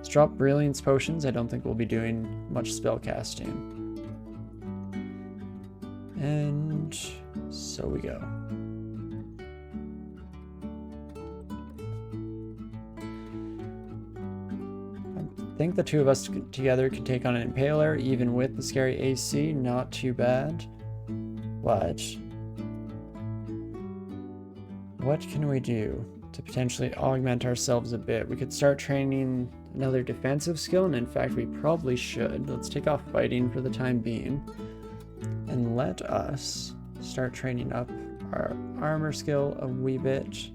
Let's drop Brilliance Potions. I don't think we'll be doing much spell casting. And so we go. I think the two of us together could take on an Impaler, even with the scary AC. Not too bad. But what can we do to potentially augment ourselves a bit? We could start training another defensive skill, and in fact we probably should. Let's take off fighting for the time being, and let us start training up our armor skill a wee bit.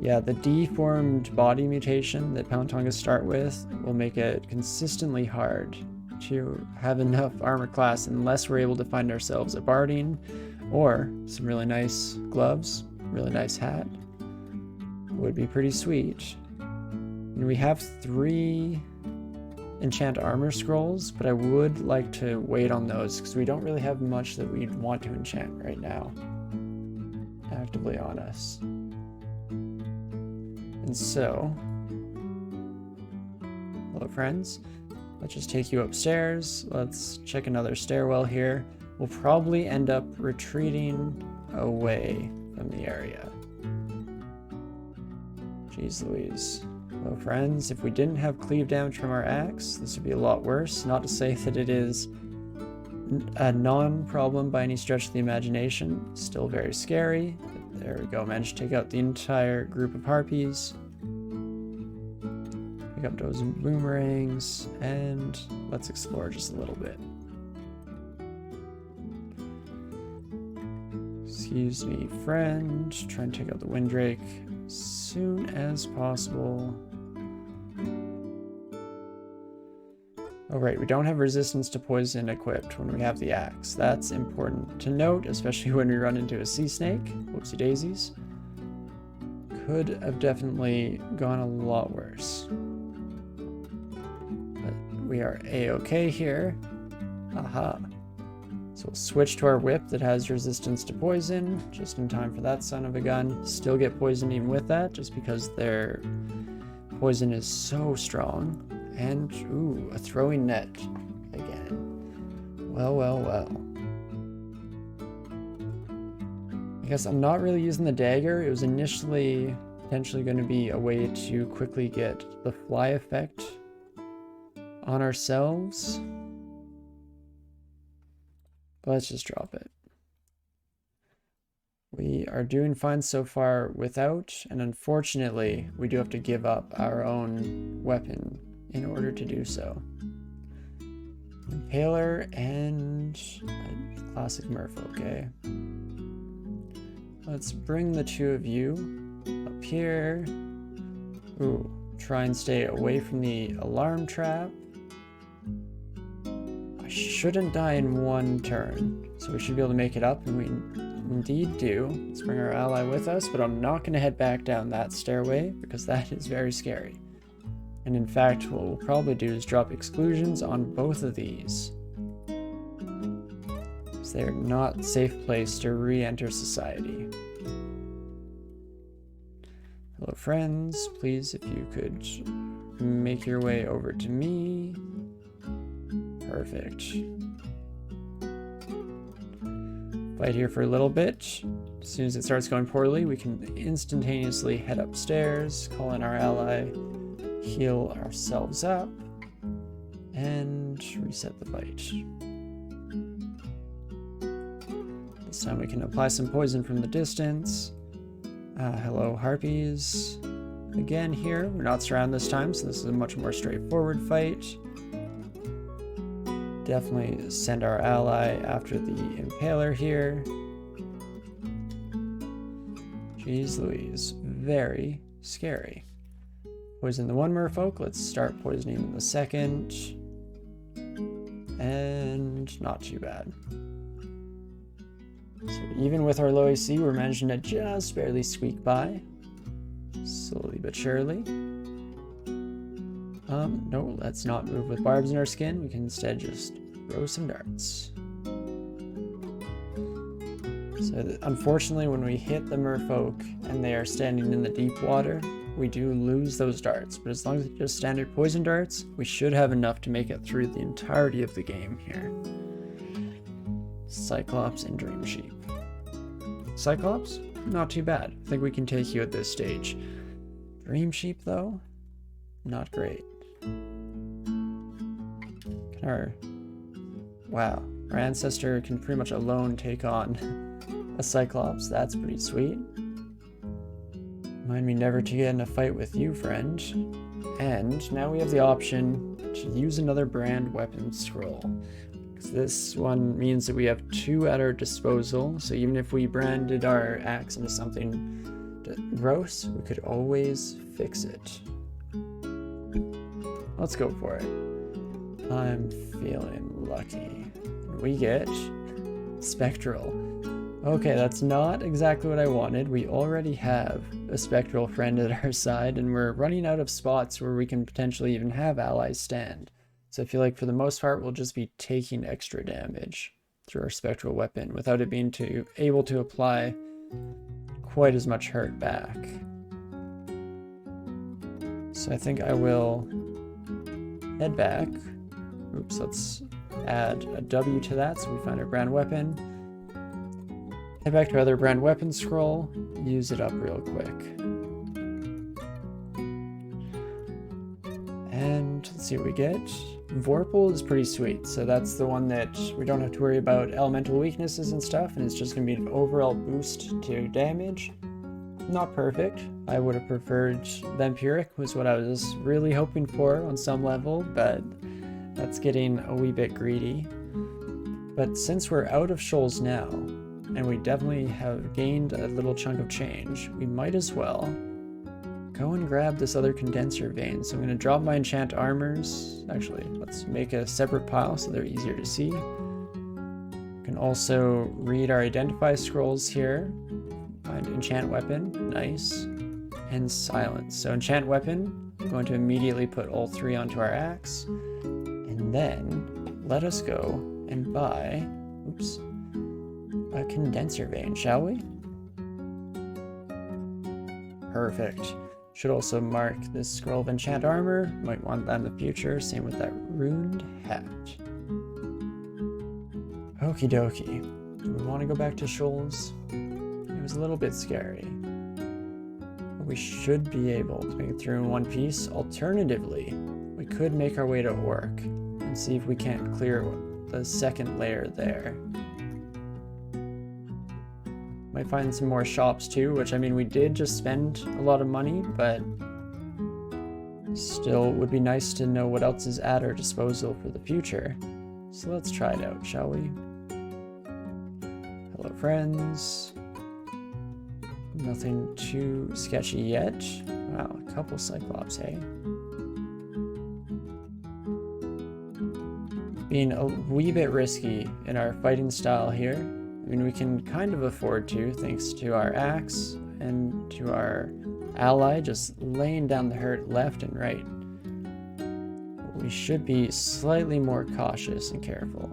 Yeah, the deformed body mutation that Palentongas start with will make it consistently hard to have enough armor class unless we're able to find ourselves a barding or some really nice gloves, really nice hat. Would be pretty sweet. And we have 3 enchant armor scrolls, but I would like to wait on those because we don't really have much that we'd want to enchant right now actively on us. And so, hello friends, let's just take you upstairs. Let's check another stairwell here. We'll probably end up retreating away from the area. Jeez Louise. Well, friends, if we didn't have cleave damage from our axe, this would be a lot worse. Not to say that it is a non-problem by any stretch of the imagination. Still very scary. But there we go. Managed to take out the entire group of harpies. Pick up those boomerangs, and let's explore just a little bit. Excuse me, friend. Try and take out the Windrake as soon as possible. Oh right, we don't have resistance to poison equipped when we have the axe. That's important to note, especially when we run into a sea snake. Whoopsie daisies. Could have definitely gone a lot worse. But we are a-okay here. Aha. So we'll switch to our whip that has resistance to poison, just in time for that son of a gun. Still get poisoned even with that, just because their poison is so strong. And, ooh, a throwing net again. Well, well, well. I guess I'm not really using the dagger. It was initially potentially going to be a way to quickly get the fly effect on ourselves. But let's just drop it. We are doing fine so far without, and unfortunately, we do have to give up our own weapon in order to do so. Impaler and a classic Murph, okay. Let's bring the two of you up here. Ooh, try and stay away from the alarm trap. I shouldn't die in one turn, so we should be able to make it up, and we indeed do. Let's bring our ally with us, but I'm not going to head back down that stairway because that is very scary. And in fact, what we'll probably do is drop exclusions on both of these, because they are not a safe place to re-enter society. Hello friends, please if you could make your way over to me. Perfect. Fight here for a little bit. As soon as it starts going poorly, we can instantaneously head upstairs, call in our ally, heal ourselves up, and reset the fight. This time we can apply some poison from the distance. Hello harpies. Again here, we're not surrounded this time, so this is a much more straightforward fight. Definitely send our ally after the Impaler here. Jeez Louise, very scary. Poison the one merfolk, let's start poisoning the second. And not too bad. So even with our low AC, we're managing to just barely squeak by. Slowly but surely. No, let's not move with barbs in our skin. We can instead just throw some darts. So unfortunately, when we hit the merfolk and they are standing in the deep water, we do lose those darts, but as long as it's just standard poison darts, we should have enough to make it through the entirety of the game here. Cyclops and Dream Sheep. Cyclops? Not too bad. I think we can take you at this stage. Dream Sheep, though? Not great. Wow. Our ancestor can pretty much alone take on a Cyclops. That's pretty sweet. Remind me never to get in a fight with you, friend. And now we have the option to use another brand weapon scroll. This one means that we have 2 at our disposal, so even if we branded our axe into something gross, we could always fix it. Let's go for it. I'm feeling lucky. We get Spectral. Okay, that's not exactly what I wanted. We already have a Spectral friend at our side, and we're running out of spots where we can potentially even have allies stand. So I feel like for the most part, we'll just be taking extra damage through our Spectral weapon without it being able to apply quite as much hurt back. So I think I will head back. Oops, let's add a W to that so we find our brand weapon. Head back to our other brand weapon scroll, use it up real quick. And let's see what we get. Vorpal is pretty sweet, so that's the one that we don't have to worry about elemental weaknesses and stuff, and it's just going to be an overall boost to damage. Not perfect. I would have preferred Vampiric, was what I was really hoping for on some level, but that's getting a wee bit greedy. But since we're out of shoals now, and we definitely have gained a little chunk of change, we might as well go and grab this other condenser vein. So I'm going to drop my enchant armors. Actually, let's make a separate pile so they're easier to see. We can also read our identify scrolls here. Find enchant weapon, nice. And silence. So enchant weapon, I'm going to immediately put all 3 onto our axe. And then let us go and buy, oops, a condenser vein, shall we? Perfect. Should also mark this scroll of enchant armor. Might want that in the future. Same with that runed hat. Okie dokie. Do we want to go back to shoals? It was a little bit scary. But we should be able to make it through in one piece. Alternatively, we could make our way to Orc and see if we can't clear the second layer there. Might find some more shops too, which I mean, we did just spend a lot of money, but still would be nice to know what else is at our disposal for the future. So let's try it out, shall we? Hello, friends. Nothing too sketchy yet. Wow, a couple Cyclops, hey? Being a wee bit risky in our fighting style here. I mean, we can kind of afford to, thanks to our axe and to our ally just laying down the hurt left and right. We should be slightly more cautious and careful.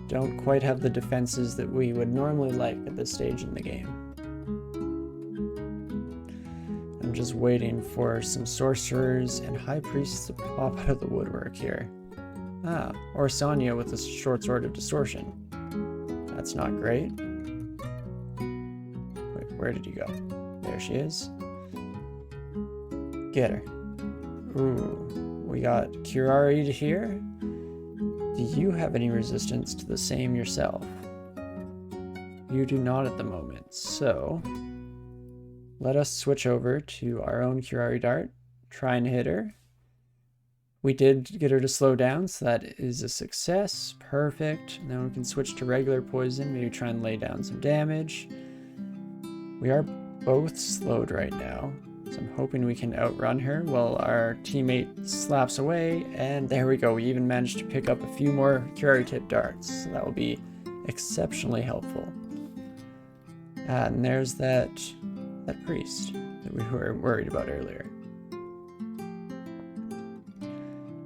Don't quite have the defenses that we would normally like at this stage in the game. I'm just waiting for some sorcerers and high priests to pop out of the woodwork here. Ah, or Sonya with a short sword of distortion. That's not great. Wait, where did you go? There she is. Get her. Ooh, we got Curari here. Do you have any resistance to the same yourself? You do not at the moment, so let us switch over to our own Curari Dart, try and hit her. We did get her to slow down, so that is a success. Perfect. Now we can switch to regular poison, maybe try and lay down some damage. We are both slowed right now, so I'm hoping we can outrun her while our teammate slaps away, and there we go. We even managed to pick up a few more Curari tip darts, so that will be exceptionally helpful. And there's that priest that we were worried about earlier.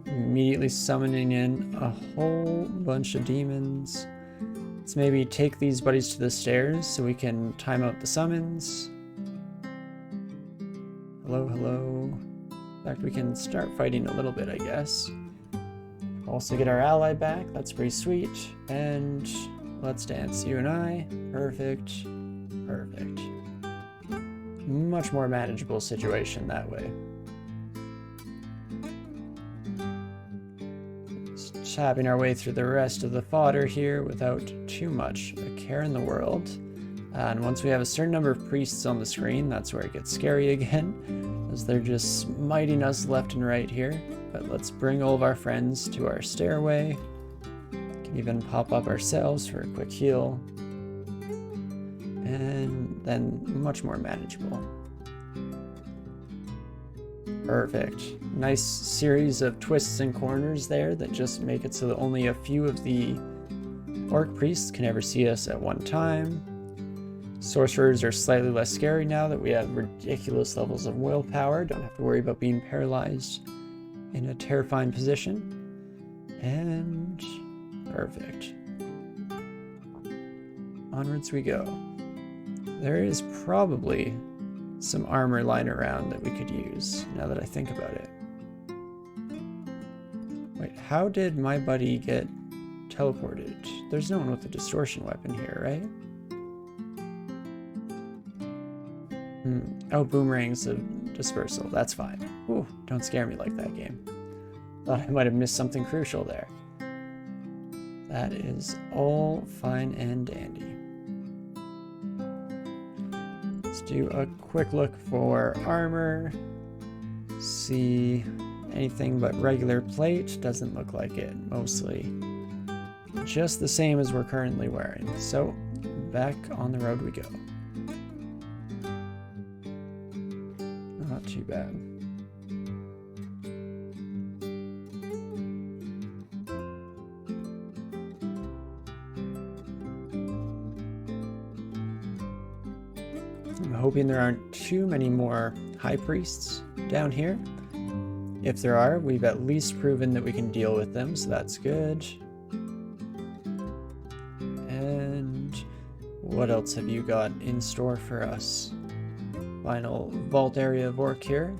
Immediately summoning in a whole bunch of demons. Let's maybe take these buddies to the stairs so we can time out the summons. Hello, hello. In fact, we can start fighting a little bit, I guess. Also get our ally back. That's pretty sweet. And let's dance. You and I. Perfect. Perfect. Much more manageable situation that way. Just tapping our way through the rest of the fodder here without too much a care in the world. And once we have a certain number of priests on the screen, that's where it gets scary again, as they're just smiting us left and right here. But let's bring all of our friends to our stairway. Can even pop up ourselves for a quick heal. And then much more manageable. Perfect. Nice series of twists and corners there that just make it so that only a few of the orc priests can ever see us at one time. Sorcerers are slightly less scary now that we have ridiculous levels of willpower. Don't have to worry about being paralyzed in a terrifying position. And perfect. Onwards we go. There is probably some armor lying around that we could use, now that I think about it. Wait, how did my buddy get teleported? There's no one with a distortion weapon here, right? Oh, boomerangs of dispersal. That's fine. Ooh, don't scare me like that, game. Thought I might have missed something crucial there. That is all fine and dandy. Let's do a quick look for armor. See anything but regular plate. Doesn't look like it. Mostly just the same as we're currently wearing. So back on the road we go. Not too bad. I'm hoping there aren't too many more high priests down here. If there are, we've at least proven that we can deal with them, so that's good. And what else have you got in store for us? Final vault area of orc here.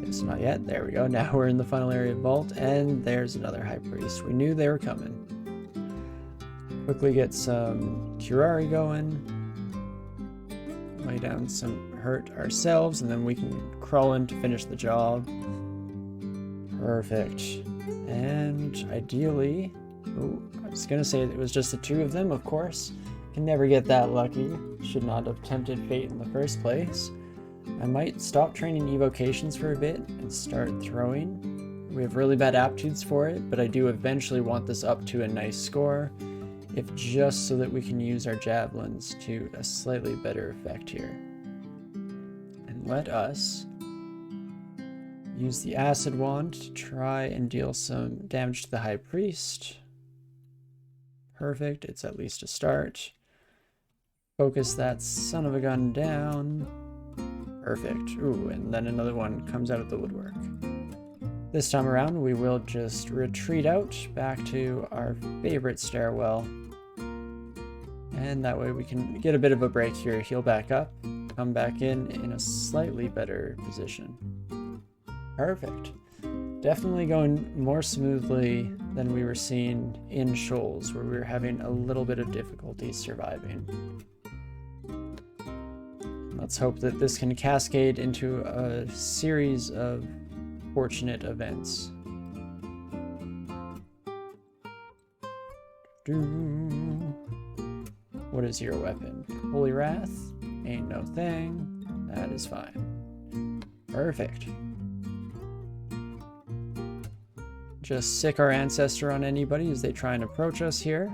It's not yet. There we go. Now we're in the final area of vault, and there's another high priest. We knew they were coming. Quickly get some curari going. Lay down some hurt ourselves, and then we can crawl in to finish the job. Perfect. And ideally, oh, I was gonna say it was just the two of them, of course. Can never get that lucky. Should not have tempted fate in the first place. I might stop training evocations for a bit and start throwing. We have really bad aptitudes for it, but I do eventually want this up to a nice score, if just so that we can use our javelins to a slightly better effect here. And let us use the acid wand to try and deal some damage to the high priest. Perfect, it's at least a start. Focus that son of a gun down. Perfect. Ooh, and then another one comes out of the woodwork. This time around, we will just retreat out back to our favorite stairwell. And that way we can get a bit of a break here, heal back up, come back in a slightly better position. Perfect. Definitely going more smoothly than we were seeing in shoals, where we were having a little bit of difficulty surviving. Let's hope that this can cascade into a series of fortunate events. What is your weapon? Holy Wrath? Ain't no thing. That is fine. Perfect. Just sick our ancestor on anybody as they try and approach us here.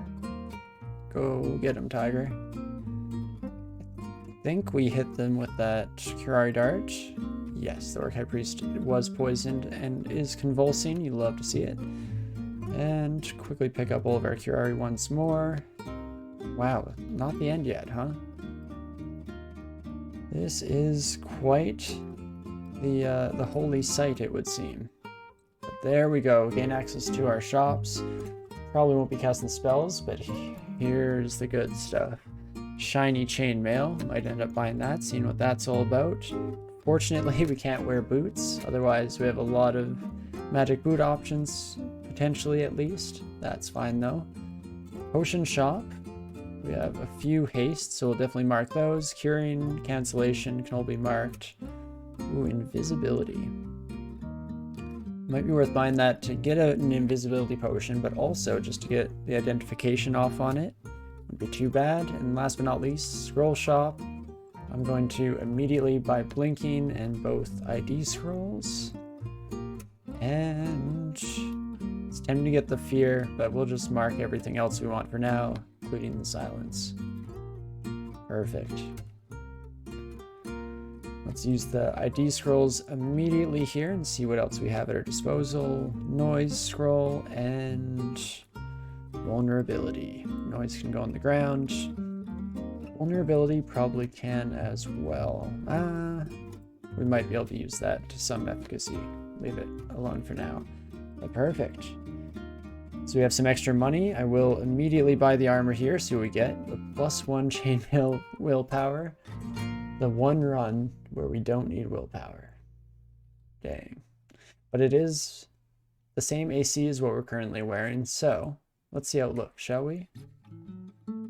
Go get him, Tiger. I think we hit them with that curari dart. Yes, the Orc High Priest was poisoned and is convulsing. You love to see it. And quickly pick up all of our curari once more. Wow, not the end yet, huh? This is quite the holy sight, it would seem. But there we go. Gain access to our shops. Probably won't be casting spells, but here's the good stuff. Shiny chainmail. Might end up buying that, seeing what that's all about. Unfortunately, we can't wear boots. Otherwise, we have a lot of magic boot options, potentially at least. That's fine though. Potion shop. We have a few hastes, so we'll definitely mark those. Curing, cancellation can all be marked. Ooh, invisibility. Might be worth buying that to get an invisibility potion, but also just to get the identification off on it. Wouldn't be too bad. And last but not least, scroll shop. I'm going to immediately buy blinking and both ID scrolls. And it's tempting to get the fear, but we'll just mark everything else we want for now, including the silence. Perfect. Let's use the ID scrolls immediately here and see what else we have at our disposal. Noise scroll and vulnerability. Noise can go on the ground. Vulnerability probably can as well. We might be able to use that to some efficacy. Leave it alone for now. But perfect. So we have some extra money. I will immediately buy the armor here. See what we get. The +1 chainmail willpower. The one run where we don't need willpower. Dang. But it is the same AC as what we're currently wearing, so let's see how it looks, shall we?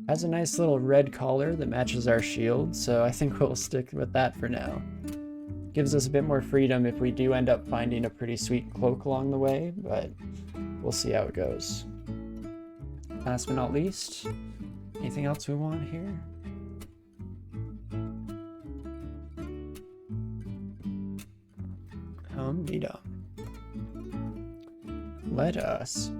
Has a nice little red collar that matches our shield, so I think we'll stick with that for now. Gives us a bit more freedom if we do end up finding a pretty sweet cloak along the way, but we'll see how it goes. Last but not least, anything else we want here? Dum-de-dum. Let us.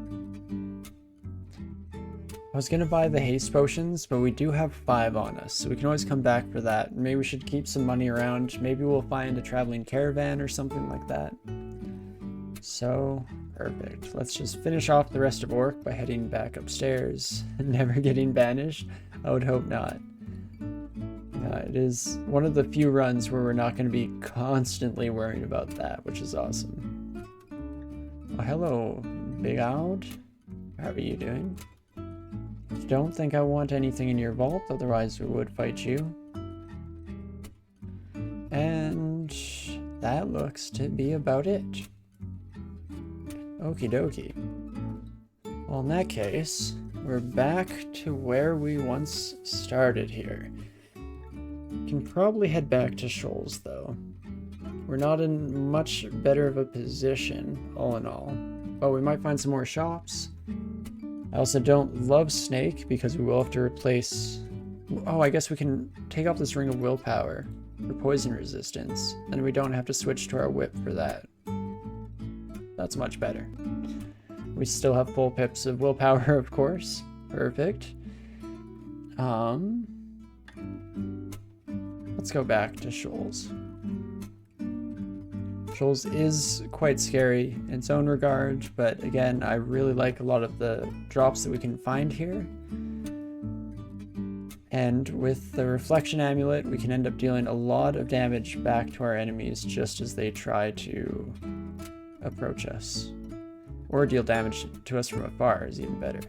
I was gonna buy the haste potions, but we do have 5 on us, so we can always come back for that. Maybe we should keep some money around. Maybe we'll find a traveling caravan or something like that. So, perfect. Let's just finish off the rest of Orc by heading back upstairs and never getting banished. I would hope not. It is one of the few runs where we're not going to be constantly worrying about that, which is awesome. Oh, hello, Big Oud. How are you doing? Don't think I want anything in your vault, otherwise we would fight you. And that looks to be about it. Okie dokie. Well, in that case, we're back to where we once started here. Can probably head back to Shoals, though. We're not in much better of a position, all in all. Oh, we might find some more shops. I also don't love Snake, because we will have to replace... Oh, I guess we can take off this Ring of Willpower for poison resistance, and we don't have to switch to our whip for that. That's much better. We still have full pips of willpower, of course. Perfect. Let's go back to Shoals. Shoals is quite scary in its own regard, but again, I really like a lot of the drops that we can find here. And with the Reflection Amulet, we can end up dealing a lot of damage back to our enemies just as they try to approach us. Or deal damage to us from afar is even better.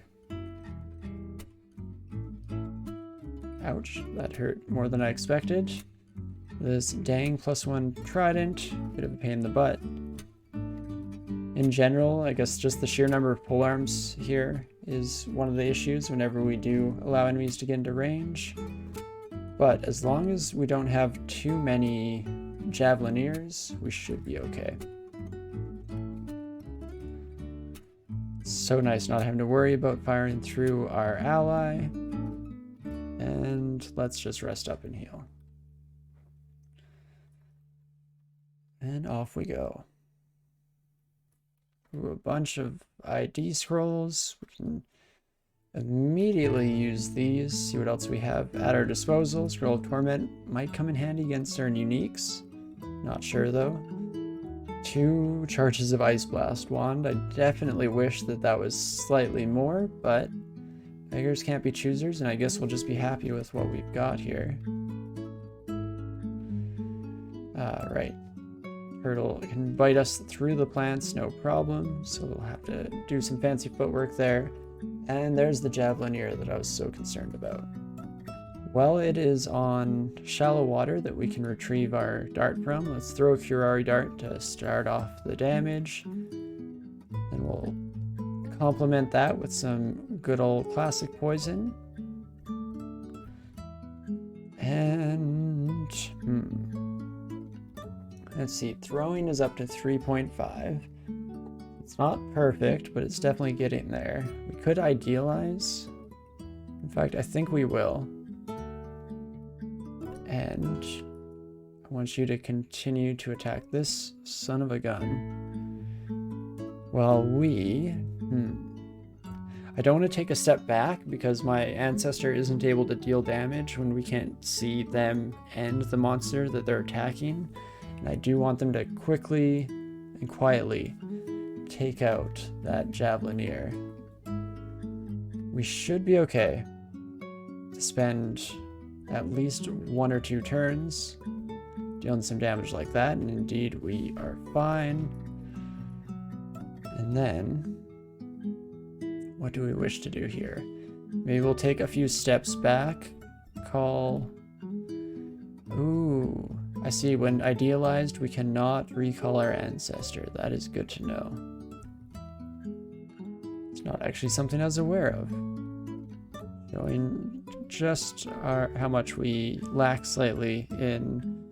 Ouch, that hurt more than I expected. This dang +1 trident, bit of a pain in the butt. In general, I guess just the sheer number of polearms here is one of the issues whenever we do allow enemies to get into range. But as long as we don't have too many javelineers, we should be okay. It's so nice not having to worry about firing through our ally. And let's just rest up and heal. And off we go. Ooh, a bunch of ID scrolls. We can immediately use these. See what else we have at our disposal. Scroll of Torment might come in handy against our uniques. Not sure though. 2 charges of Ice Blast Wand. I definitely wish that that was slightly more, but beggars can't be choosers, and I guess we'll just be happy with what we've got here. Right. Turtle can bite us through the plants, no problem, so we'll have to do some fancy footwork there. And there's the Javelineer that I was so concerned about. Well, it is on shallow water that we can retrieve our dart from. Let's throw a Curari dart to start off the damage. And we'll complement that with some good old classic poison. And let's see, throwing is up to 3.5. It's not perfect, but it's definitely getting there. We could idealize. In fact, I think we will. And I want you to continue to attack this son of a gun. Well, I don't want to take a step back because my ancestor isn't able to deal damage when we can't see them and the monster that they're attacking. And I do want them to quickly and quietly take out that Javelineer. We should be okay to spend at least 1 or 2 turns dealing some damage like that, and indeed we are fine. And then, what do we wish to do here? Maybe we'll take a few steps back, call... Ooh, I see, when idealized we cannot recall our ancestor. That is good to know. It's not actually something I was aware of. Showing just how much we lack slightly in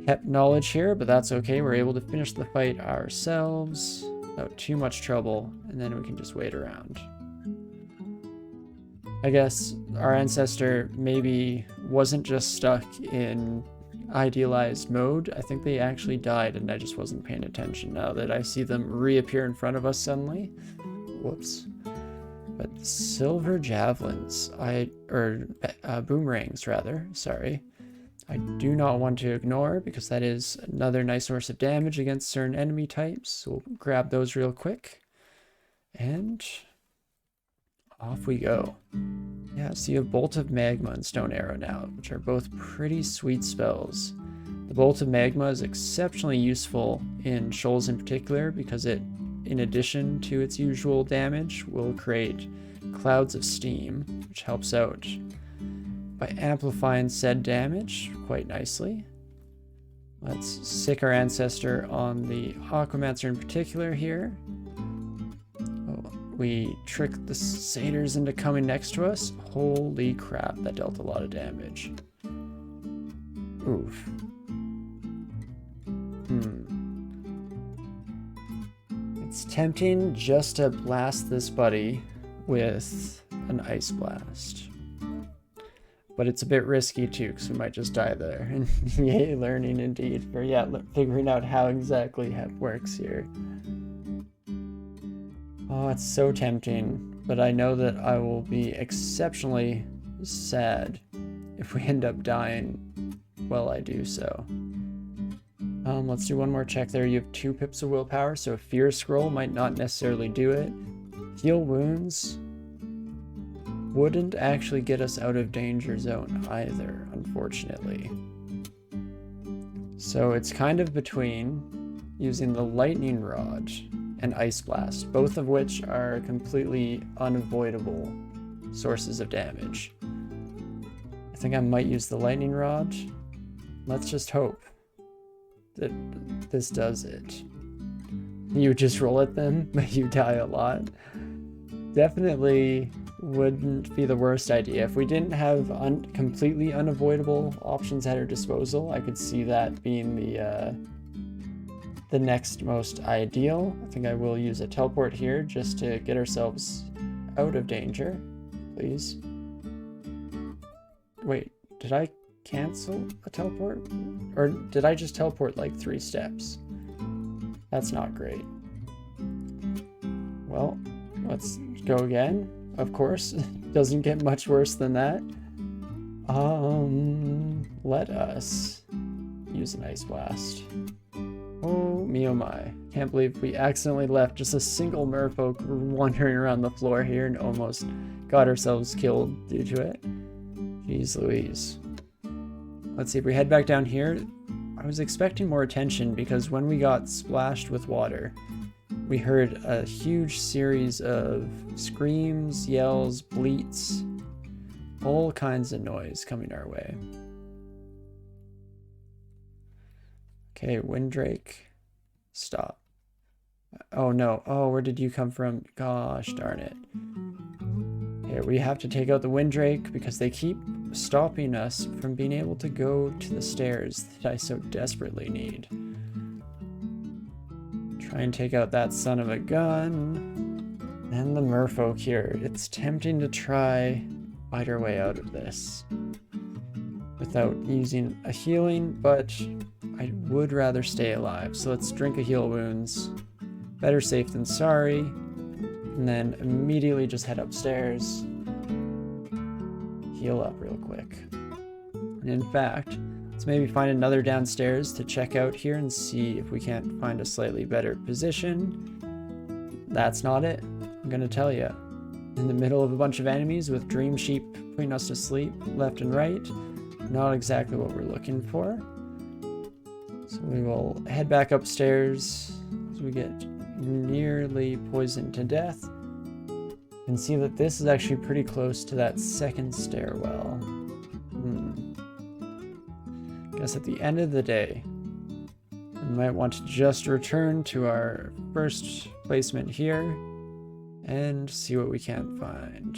Hep knowledge here, but that's okay. We're able to finish the fight ourselves without too much trouble, and then we can just wait around. I guess our ancestor maybe wasn't just stuck in idealized mode. I think they actually died and I just wasn't paying attention now that I see them reappear in front of us suddenly. Whoops. But silver javelins, boomerangs rather, sorry. I do not want to ignore because that is another nice source of damage against certain enemy types. So we'll grab those real quick. And off we go. Yeah, so you have Bolt of Magma and Stone Arrow now, which are both pretty sweet spells. The Bolt of Magma is exceptionally useful in shoals in particular because it, in addition to its usual damage, will create clouds of steam, which helps out by amplifying said damage quite nicely. Let's sick our ancestor on the Aquamancer in particular here. Oh, we tricked the satyrs into coming next to us. Holy crap, that dealt a lot of damage. Oof. It's tempting just to blast this buddy with an Ice Blast. But it's a bit risky too, because we might just die there. And yay, learning indeed. For figuring out how exactly Hep works here. Oh, it's so tempting. But I know that I will be exceptionally sad if we end up dying while I do so. Let's do one more check there. You have 2 pips of willpower, so a Fear Scroll might not necessarily do it. Heal Wounds wouldn't actually get us out of danger zone either, unfortunately. So it's kind of between using the Lightning Rod and Ice Blast, both of which are completely unavoidable sources of damage. I think I might use the Lightning Rod. Let's just hope that this does it. You just roll at them, but you die a lot. Definitely wouldn't be the worst idea. If we didn't have completely unavoidable options at our disposal, I could see that being the next most ideal. I think I will use a teleport here just to get ourselves out of danger, please. Wait, did I cancel a teleport? Or did I just teleport like 3 steps? That's not great. Well, let's go again. Of course, doesn't get much worse than that. Let us use an Ice Blast. Oh me oh my. Can't believe we accidentally left just a single merfolk wandering around the floor here and almost got ourselves killed due to it. Jeez Louise. Let's see, if we head back down here, I was expecting more attention because when we got splashed with water, we heard a huge series of screams, yells, bleats, all kinds of noise coming our way. Okay, Windrake, stop. Oh no, oh, where did you come from? Gosh darn it. Okay, we have to take out the Windrake because they keep stopping us from being able to go to the stairs that I so desperately need. Try and take out that son of a gun. And the merfolk here. It's tempting to try fight our way out of this without using a healing, but I would rather stay alive. So let's drink a heal wounds. Better safe than sorry. And then immediately just head upstairs. Heal up real quick. And in fact, let's maybe find another downstairs to check out here and see if we can't find a slightly better position. That's not it. I'm gonna tell you. In the middle of a bunch of enemies with dream sheep putting us to sleep left and right. Not exactly what we're looking for. So we will head back upstairs as we get nearly poisoned to death. And see that this is actually pretty close to that second stairwell. Guess at the end of the day, we might want to just return to our first placement here and see what we can find.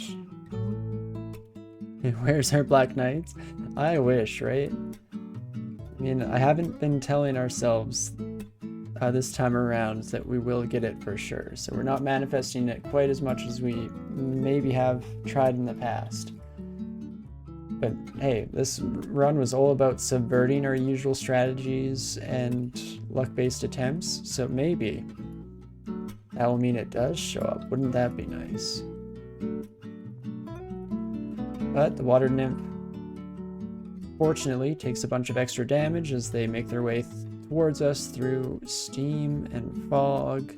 Where's our Black Knights? I wish, right? I mean, I haven't been telling ourselves this time around that we will get it for sure, so we're not manifesting it quite as much as we maybe have tried in the past. But hey, this run was all about subverting our usual strategies and luck-based attempts, so maybe that will mean it does show up. Wouldn't that be nice? But the water nymph, fortunately, takes a bunch of extra damage as they make their way towards us through steam and fog.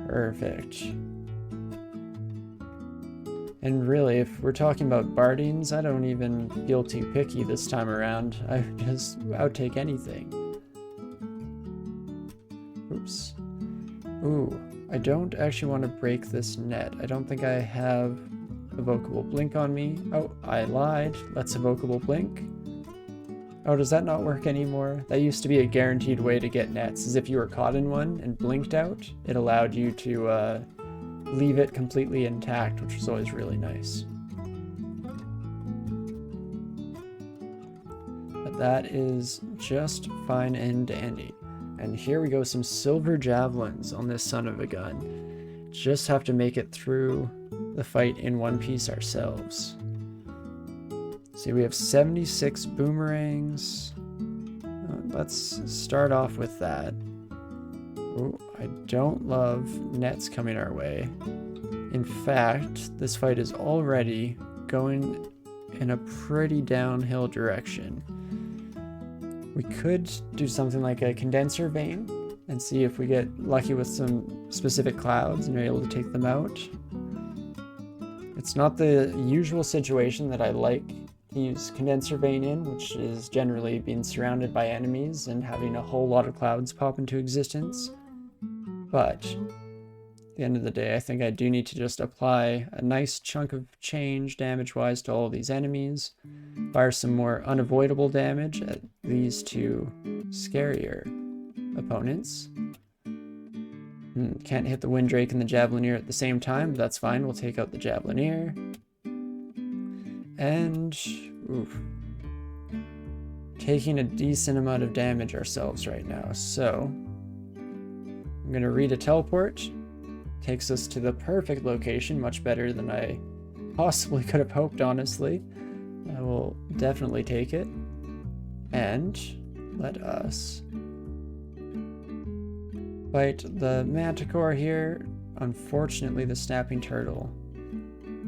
Perfect. And really, if we're talking about bardings, I don't even feel too picky this time around. I'll take anything. Oops. Ooh, I don't actually want to break this net. I don't think I have Evocable Blink on me. Oh, I lied. Let's Evocable Blink. Oh, does that not work anymore? That used to be a guaranteed way to get nets, as if you were caught in one and blinked out, it allowed you to leave it completely intact, which was always really nice. But that is just fine and dandy. And here we go, some silver javelins on this son of a gun. Just have to make it through the fight in one piece ourselves. See, we have 76 boomerangs. Let's start off with that. Ooh, I don't love nets coming our way. In fact, this fight is already going in a pretty downhill direction. We could do something like a condenser vein and see if we get lucky with some specific clouds and are able to take them out. It's not the usual situation that I like to use condenser vein in, which is generally being surrounded by enemies and having a whole lot of clouds pop into existence. But at the end of the day, I think I do need to just apply a nice chunk of change damage-wise to all of these enemies, fire some more unavoidable damage at these two scarier opponents. Can't hit the Windrake and the Javelineer at the same time, but that's fine. We'll take out the Javelineer. And, oof, taking a decent amount of damage ourselves right now. So, I'm going to read a teleport. Takes us to the perfect location, much better than I possibly could have hoped, honestly. I will definitely take it. And let us fight the Manticore here. Unfortunately, the Snapping Turtle.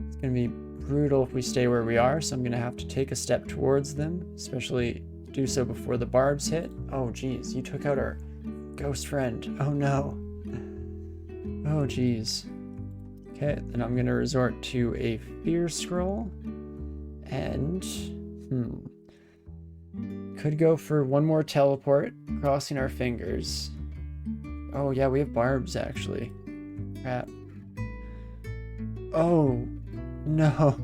It's going to be brutal if we stay where we are, so I'm going to have to take a step towards them, especially do so before the barbs hit. Oh geez, you took out our ghost friend. Oh no. Oh geez. Okay, then I'm going to resort to a Fear Scroll, and could go for one more teleport, crossing our fingers. Oh yeah, we have barbs actually. Crap. Oh no.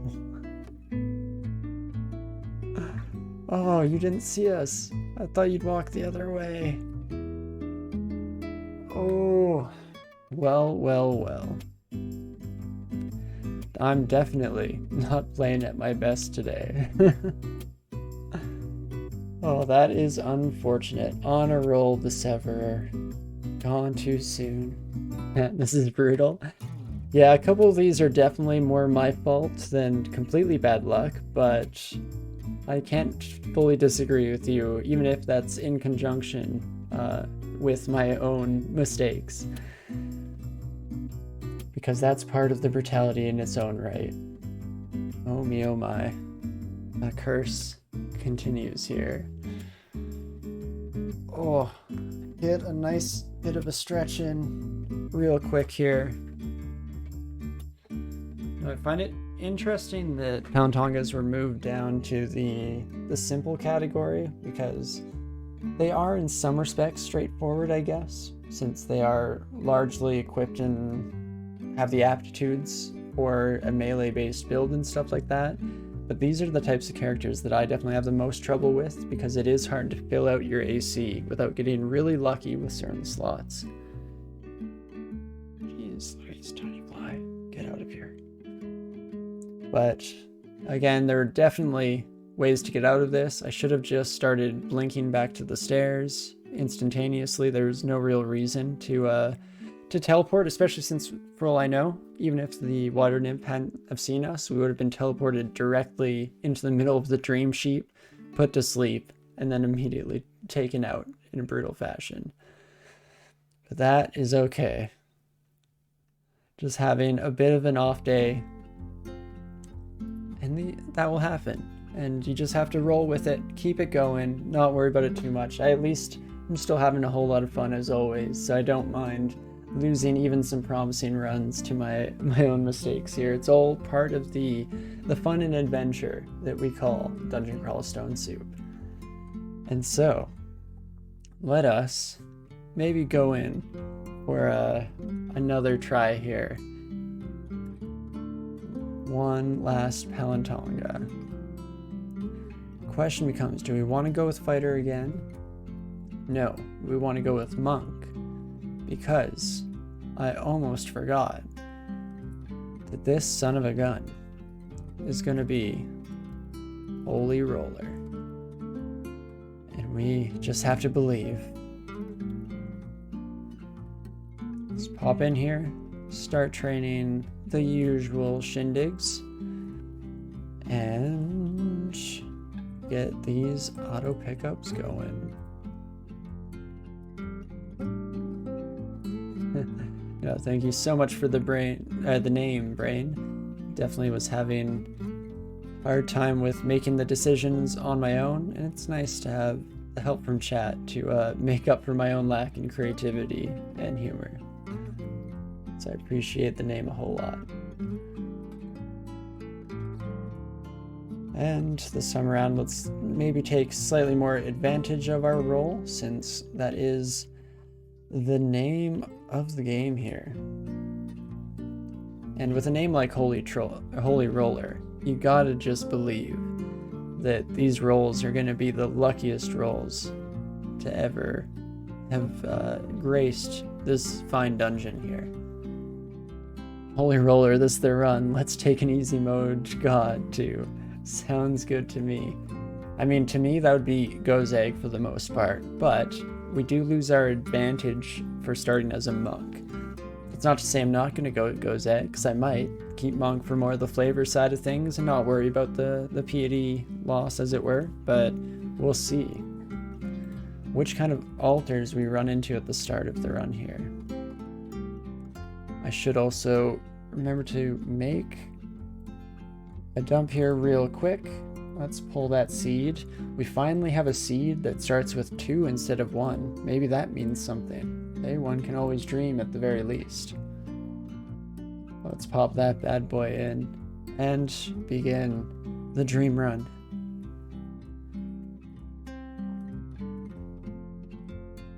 Oh, you didn't see us. I thought you'd walk the other way. Oh, well, well, well. I'm definitely not playing at my best today. Oh, that is unfortunate. On a roll, the Severer. Gone too soon. This is brutal. Yeah, a couple of these are definitely more my fault than completely bad luck, but I can't fully disagree with you, even if that's in conjunction with my own mistakes. Because that's part of the brutality in its own right. Oh me, oh my. A curse continues here. Oh, get a nice bit of a stretch in real quick here. I find it interesting that Palentongas were moved down to the simple category because they are in some respects straightforward, I guess, since they are largely equipped and have the aptitudes for a melee-based build and stuff like that. But these are the types of characters that I definitely have the most trouble with because it is hard to fill out your AC without getting really lucky with certain slots. Jeez, look at this tiny fly. Get out of here. But again, there are definitely ways to get out of this. I should have just started blinking back to the stairs instantaneously. There's no real reason to teleport, especially since, for all I know, even if the water nymph hadn't have seen us, we would have been teleported directly into the middle of the dream sheep, put to sleep, and then immediately taken out in a brutal fashion. But that is okay. Just having a bit of an off day, and that will happen. And you just have to roll with it, keep it going, not worry about it too much. I'm still having a whole lot of fun as always, so I don't mind losing even some promising runs to my own mistakes here. It's all part of the fun and adventure that we call Dungeon Crawl Stone Soup. And so, let us maybe go in for another try here. One last Palentonga. The question becomes, do we want to go with Fighter again? No, we want to go with Monk. Because I almost forgot that this son of a gun is going to be Holy Roller. And we just have to believe. Let's pop in here, start training the usual shindigs, and get these auto pickups going. No, thank you so much for the name, Brain. Definitely was having a hard time with making the decisions on my own, and it's nice to have the help from chat to make up for my own lack in creativity and humor. So I appreciate the name a whole lot. And this time around, let's maybe take slightly more advantage of our role, since that is the name of the game here. And with a name like Holy Roller, you gotta just believe that these rolls are gonna be the luckiest rolls to ever have graced this fine dungeon here. Holy Roller, this the run. Let's take an easy mode god too. Sounds good to me. I mean, to me that would be Gozag for the most part, but we do lose our advantage for starting as a monk. It's not to say I'm not going to go Gozag, because I might keep monk for more of the flavor side of things and not worry about the piety loss, as it were, but we'll see which kind of altars we run into at the start of the run here. I should also remember to make a dump here real quick. Let's pull that seed. We finally have a seed that starts with 2 instead of 1. Maybe that means something. Hey, one can always dream at the very least. Let's pop that bad boy in and begin the dream run.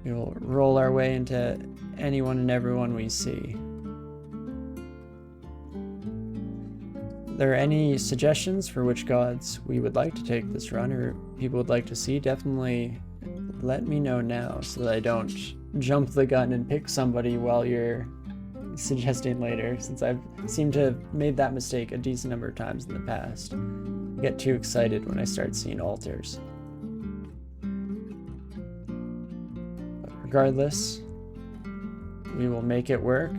We will roll our way into anyone and everyone we see. there any suggestions for which gods we would like to take this run or people would like to see, definitely let me know now so that I don't jump the gun and pick somebody while you're suggesting later, since I've seemed to have made that mistake a decent number of times in the past. I get too excited when I start seeing altars. But regardless, we will make it work.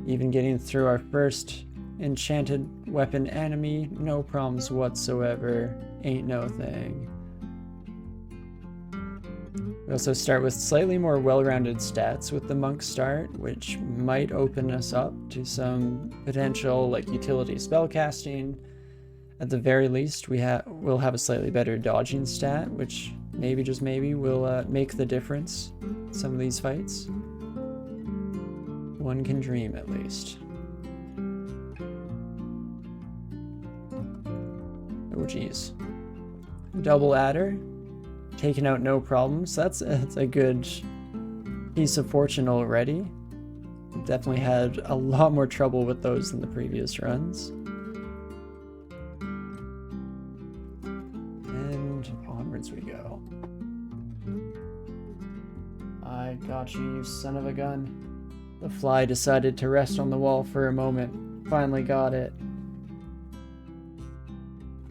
Even getting through our first enchanted weapon enemy, no problems whatsoever, ain't no thing. We also start with slightly more well-rounded stats with the monk start, which might open us up to some potential like utility spellcasting. At the very least, we'll have a slightly better dodging stat, which maybe, just maybe, will make the difference in some of these fights. One can dream, at least. Oh geez. Double adder. Taken out no problems. That's a good piece of fortune already. Definitely had a lot more trouble with those than the previous runs. And onwards we go. I got you, you son of a gun. The fly decided to rest on the wall for a moment. Finally got it.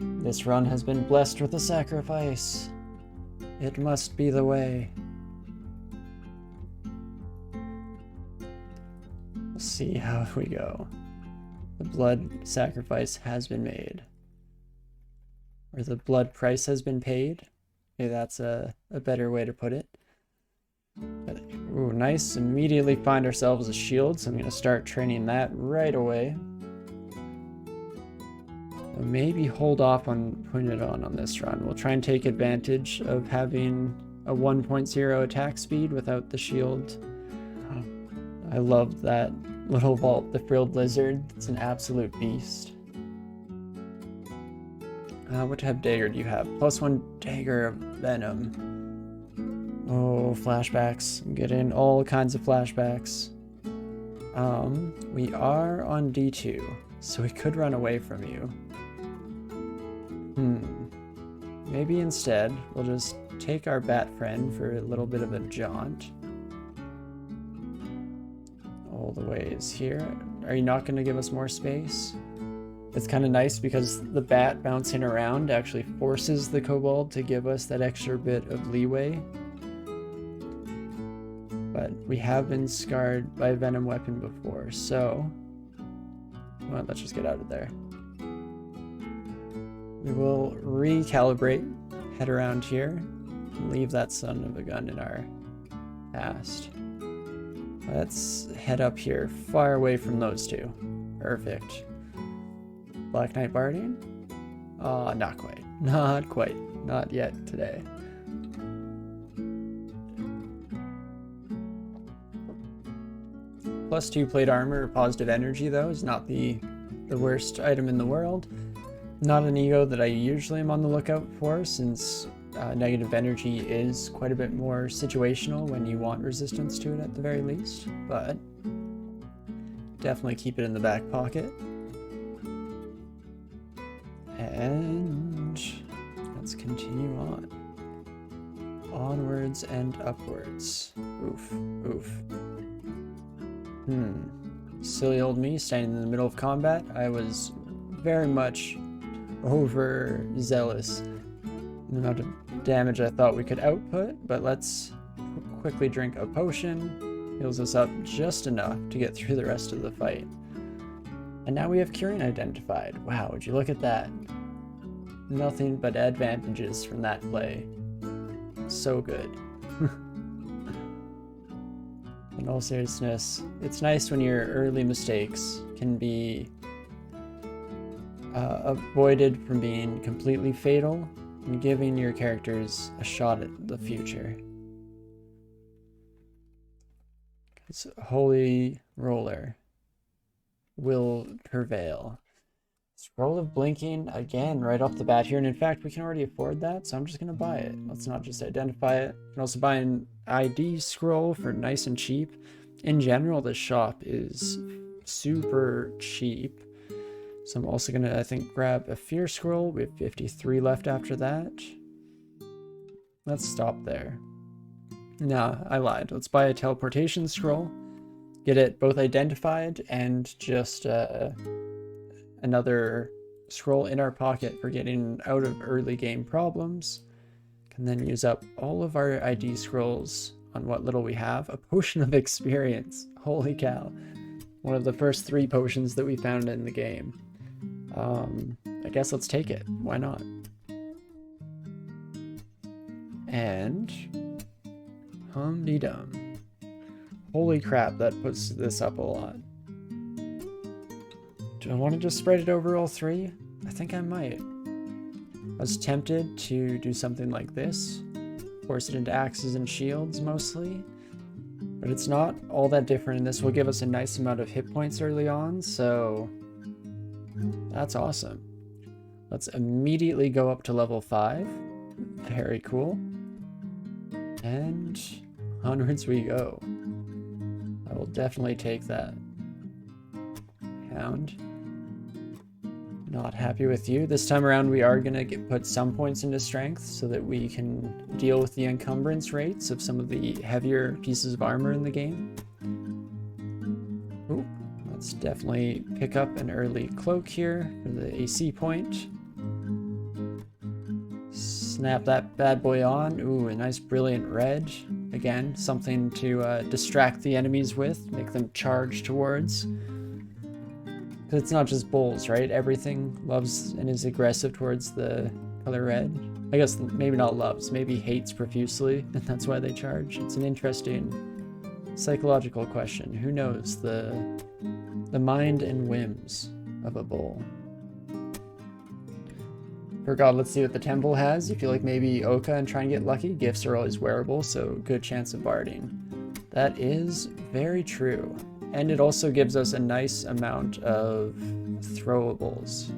This run has been blessed with a sacrifice. It must be the way. We'll see how we go. The blood sacrifice has been made. Or the blood price has been paid. Maybe that's a better way to put it. But, ooh, nice. Immediately find ourselves a shield, so I'm going to start training that right away. Maybe hold off on putting it on this run. We'll try and take advantage of having a 1.0 attack speed without the shield. I love that little vault, the frilled lizard. It's an absolute beast. What type of dagger do you have? +1 dagger of venom. Oh, flashbacks. I'm getting all kinds of flashbacks. We are on D2, so we could run away from you. Maybe instead we'll just take our bat friend for a little bit of a jaunt. All the ways here. Are you not going to give us more space? It's kind of nice because the bat bouncing around actually forces the kobold to give us that extra bit of leeway. But we have been scarred by a venom weapon before, so well, let's just get out of there. We will recalibrate, head around here, and leave that son of a gun in our past. Let's head up here, far away from those two. Perfect. Black Knight Barding? Not quite. Not quite. Not yet today. +2 plate armor or positive energy, though, is not the worst item in the world. Not an ego that I usually am on the lookout for, since negative energy is quite a bit more situational when you want resistance to it at the very least, but definitely keep it in the back pocket. And let's continue on. Onwards and upwards. Oof, oof. Silly old me standing in the middle of combat. I was very much overzealous in the amount of damage I thought we could output, but let's quickly drink a potion. Heals us up just enough to get through the rest of the fight. And now we have curing identified. Wow, would you look at that? Nothing but advantages from that play. So good. In all seriousness, it's nice when your early mistakes can be avoided from being completely fatal and giving your characters a shot at the future. Because Holy Roller will prevail. Scroll of Blinking, again, right off the bat here, and in fact, we can already afford that, so I'm just going to buy it. Let's not just identify it. You can also buy an ID scroll for nice and cheap. In general, this shop is super cheap. So I'm also gonna, I think, grab a fear scroll. We have 53 left after that. Let's stop there. Nah, I lied. Let's buy a teleportation scroll. Get it both identified and just another scroll in our pocket for getting out of early game problems. Can then use up all of our ID scrolls on what little we have. A potion of experience. Holy cow. One of the first 3 potions that we found in the game. I guess let's take it. Why not? And hum-de-dum. Holy crap, that puts this up a lot. Do I want to just spread it over all 3? I think I might. I was tempted to do something like this. Force it into axes and shields mostly. But it's not all that different, and this will give us a nice amount of hit points early on, so that's awesome. Let's immediately go up to level 5. Very cool. And onwards we go. I will definitely take that. Hound. Not happy with you. This time around we are going to put some points into strength so that we can deal with the encumbrance rates of some of the heavier pieces of armor in the game. Ooh, let's definitely pick up an early cloak here for the AC point. Snap that bad boy on. Ooh, a nice brilliant red. Again, something to distract the enemies with, make them charge towards. Because it's not just bulls, right? Everything loves and is aggressive towards the color red. I guess maybe not loves, maybe hates profusely, and that's why they charge. It's an interesting psychological question. Who knows the mind and whims of a bull? For God, let's see what the temple has. You feel like maybe Oka and try and get lucky. Gifts are always wearable, so good chance of barding. That is very true. And it also gives us a nice amount of throwables.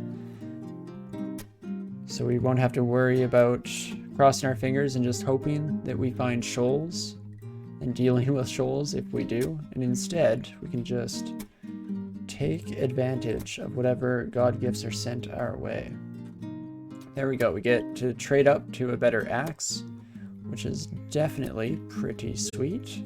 So we won't have to worry about crossing our fingers and just hoping that we find shoals and dealing with shoals if we do. And instead, we can just take advantage of whatever God gifts are sent our way. There we go. We get to trade up to a better axe, which is definitely pretty sweet.